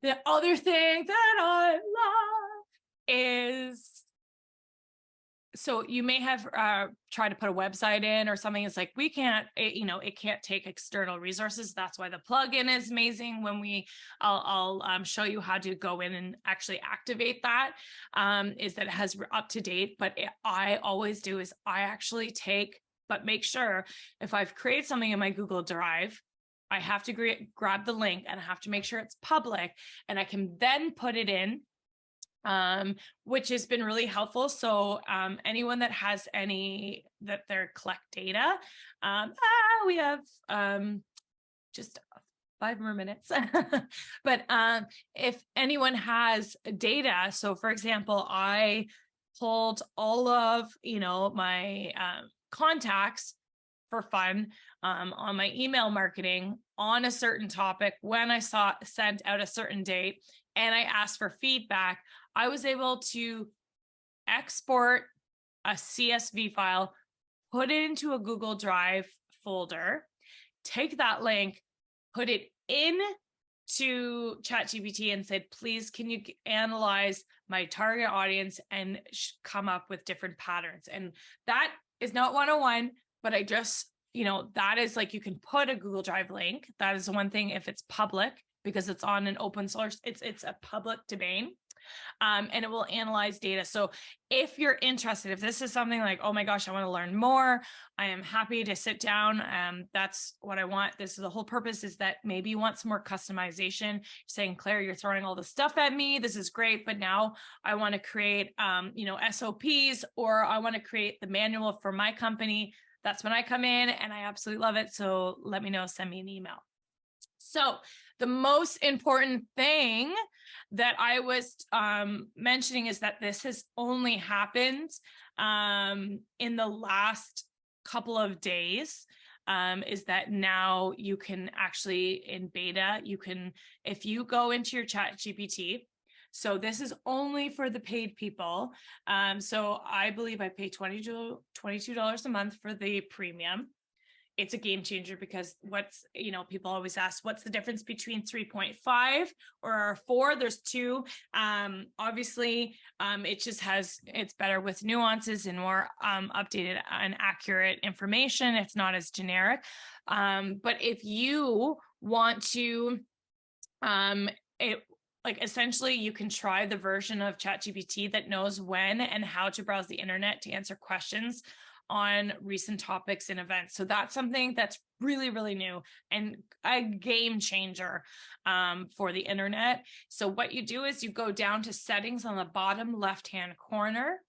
The other thing that I love is, so you may have tried to put a website in or something. It's like, it can't take external resources. That's why the plugin is amazing. I'll show you how to go in and actually activate that, is that it has up to date. But I always do is I actually make sure if I've created something in my Google Drive, I have to grab the link and I have to make sure it's public, and I can then put it in, which has been really helpful. So anyone that has that they collect data, we have just 5 more minutes. But if anyone has data, so for example, I pulled all of my contacts for fun on my email marketing on a certain topic when I sent out a certain date, and I asked for feedback. I was able to export a CSV file, put it into a Google Drive folder, take that link, put it into ChatGPT and said, please, can you analyze my target audience and come up with different patterns? And that is not 101, but I just, that is like, you can put a Google Drive link. That is one thing if it's public, because it's on an open source, it's a public domain. And it will analyze data. So if you're interested, if this is something like, oh my gosh, I want to learn more, I am happy to sit down. That's what I want. This is the whole purpose, is that maybe you want some more customization. You're saying, Claire, you're throwing all this stuff at me. This is great, but now I want to create, SOPs, or I want to create the manual for my company. That's when I come in and I absolutely love it. So let me know, send me an email. So the most important thing that I was mentioning is that this has only happened in the last couple of days, is that now you can actually, in beta, if you go into your ChatGPT, so this is only for the paid people. So I believe I pay $22 a month for the premium. It's a game changer, because people always ask, what's the difference between 3.5 or 4? There's 2. Obviously, it's better with nuances and more updated and accurate information. It's not as generic. But if you want to, essentially, you can try the version of ChatGPT that knows when and how to browse the internet to answer questions on recent topics and events. So that's something that's really, really new and a game changer for the internet. So what you do is you go down to settings on the bottom left-hand corner,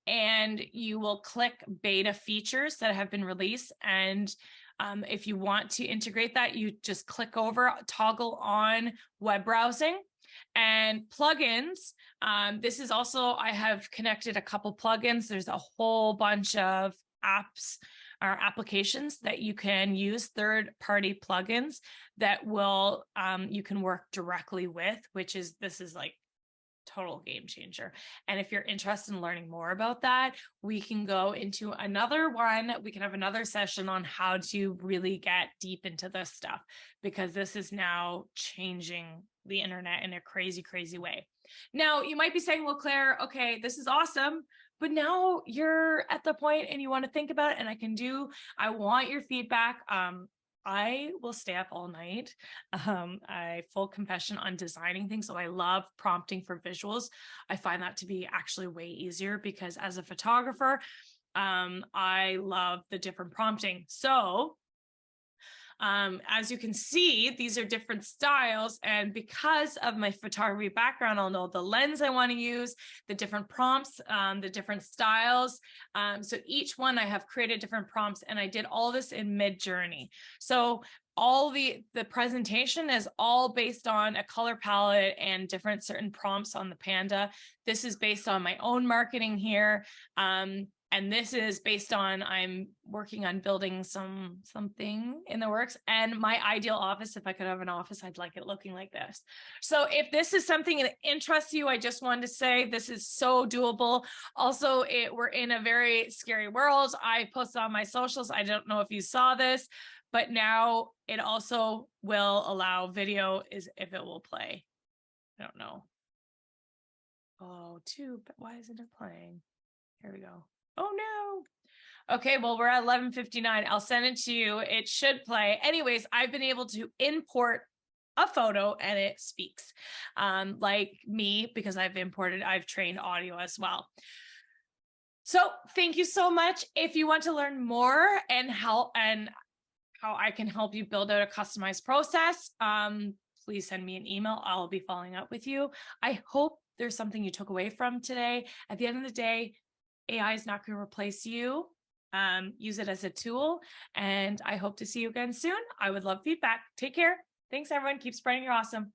and you will click beta features that have been released. And if you want to integrate that, you just click over, toggle on web browsing. And plugins, this is also, I have connected a couple plugins. There's a whole bunch of apps or applications that you can use, third-party plugins that will, you can work directly with, this is like total game changer. And if you're interested in learning more about that, we can go into another one. We can have another session on how to really get deep into this stuff, because this is now changing the internet in a crazy, crazy way. Now, you might be saying, well, Claire, okay, this is awesome, but now you're at the point and you want to think about it, and I want your feedback. I will stay up all night. I full confession on designing things. So I love prompting for visuals. I find that to be actually way easier because as a photographer, I love the different prompting. So as you can see, these are different styles. And because of my photography background, I'll know the lens I want to use, the different prompts, the different styles. So each one I have created different prompts, and I did all this in Mid-Journey. So all the presentation is all based on a color palette and different certain prompts on the Panda. This is based on my own marketing here. And this is based on, I'm working on building something in the works, and my ideal office, if I could have an office, I'd like it looking like this. So if this is something that interests you, I just wanted to say this is so doable. Also, we're in a very scary world. I posted on my socials. I don't know if you saw this, but now it also will allow video if it will play. I don't know. Oh, but why isn't it playing? Here we go. Oh no. Okay, well, we're at 11:59. I'll send it to you. It should play. Anyways, I've been able to import a photo and it speaks like me, because I've trained audio as well. So thank you so much. If you want to learn more and how I can help you build out a customized process, please send me an email. I'll be following up with you. I hope there's something you took away from today. At the end of the day, AI is not going to replace you. Use it as a tool, and I hope to see you again soon. I would love feedback. Take care. Thanks, everyone. Keep spreading your awesome.